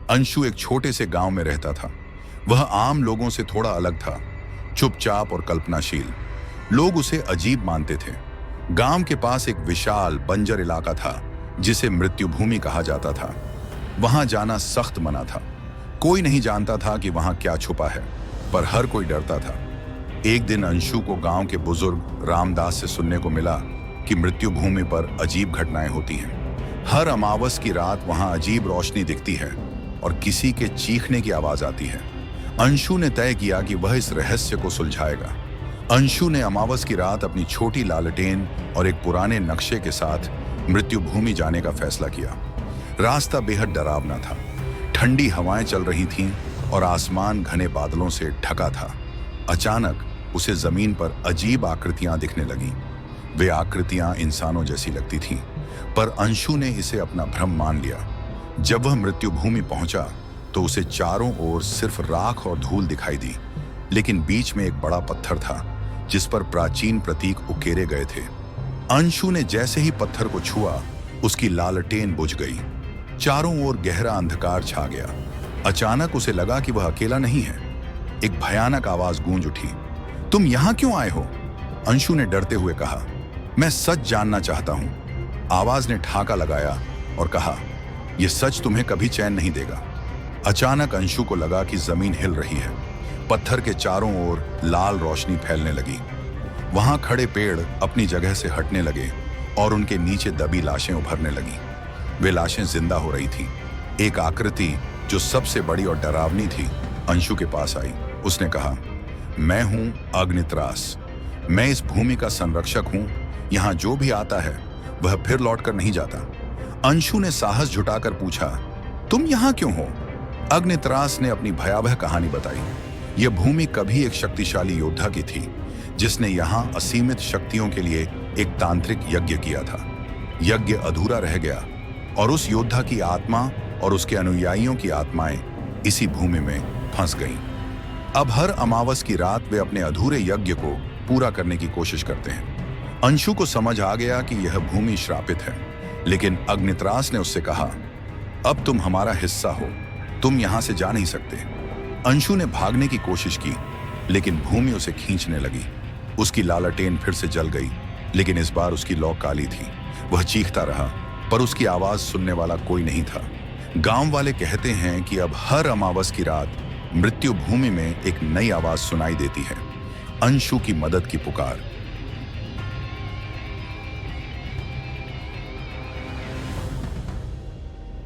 अंशु एक छोटे से गांव में रहता था। वह आम लोगों से थोड़ा अलग था, चुपचाप और कल्पनाशील। लोग उसे अजीब मानते थे। गांव के पास एक विशाल बंजर इलाका था जिसे मृत्यु भूमि कहा जाता था। वहां जाना सख्त मना था। कोई नहीं जानता था कि वहां क्या छुपा है, पर हर कोई डरता था। एक दिन अंशु को गांव के बुजुर्ग रामदास से सुनने को मिला कि मृत्यु भूमि पर अजीब घटनाएं होती हैं। हर अमावस की रात वहां अजीब रोशनी दिखती है और किसी के चीखने की आवाज आती है। अंशु ने तय किया कि वह इस रहस्य को सुलझाएगा। अंशु ने अमावस की रात अपनी छोटी लालटेन और एक पुराने नक्शे के साथ मृत्यु भूमि जाने का फैसला किया। रास्ता बेहद डरावना था। ठंडी हवाएं चल रही थीं और आसमान घने बादलों से ढका था। अचानक उसे जमीन पर अजीब आकृतियां दिखने लगीं। वे आकृतियां इंसानों जैसी लगती थीं, पर अंशु ने इसे अपना भ्रम मान लिया। जब वह मृत्यु भूमि पहुंचा तो उसे चारों ओर सिर्फ राख और धूल दिखाई दी, लेकिन बीच में एक बड़ा पत्थर था जिस पर प्राचीन प्रतीक उकेरे गए थे। अंशु ने जैसे ही पत्थर को छुआ, उसकी लालटेन बुझ गई। चारों ओर गहरा अंधकार छा गया। अचानक उसे लगा कि वह अकेला नहीं है। एक भयानक आवाज गूंज उठी, तुम यहां क्यों आए हो? अंशु ने डरते हुए कहा, मैं सच जानना चाहता हूं। आवाज ने ठाका लगाया और कहा, यह सच तुम्हें कभी चैन नहीं देगा। अचानक अंशु को लगा कि जमीन हिल रही है। पत्थर के चारों ओर लाल रोशनी फैलने लगी। वहां खड़े पेड़ अपनी जगह से हटने लगे और उनके नीचे दबी लाशें उभरने लगीं। वे लाशें जिंदा हो रही थीं। एक आकृति जो सबसे बड़ी और डरावनी थी अंशु के पास आई। उसने कहा, मैं हूं अग्नित्रास। मैं इस भूमि का संरक्षक हूं। यहां जो भी आता है वह फिर लौटकर नहीं जाता। अंशु ने साहस जुटाकर पूछा, तुम यहां क्यों हो? अग्नित्रास ने अपनी भयावह कहानी बताई। यह भूमि कभी एक शक्तिशाली योद्धा की थी जिसने यहां असीमित शक्तियों के लिए एक तांत्रिक यज्ञ किया था। यज्ञ अधूरा रह गया और उस योद्धा की आत्मा और उसके अनुयायियों की आत्माएं इसी भूमि में फंस गईं। अब हर अमावस की रात वे अपने अधूरे यज्ञ को पूरा करने की कोशिश करते हैं। अंशु को समझ आ गया कि यह भूमि श्रापित है, लेकिन अग्नित्रास ने उससे कहा, अब तुम हमारा हिस्सा हो, तुम यहां से जा नहीं सकते। अंशु ने भागने की कोशिश की, लेकिन भूमि उसे खींचने लगी। उसकी लालटेन फिर से जल गई, लेकिन इस बार उसकी लौ काली थी। वह चीखता रहा, पर उसकी आवाज सुनने वाला कोई नहीं था। गांव वाले कहते हैं कि अब हर अमावस की रात मृत्यु भूमि में एक नई आवाज सुनाई देती है, अंशु की मदद की पुकार।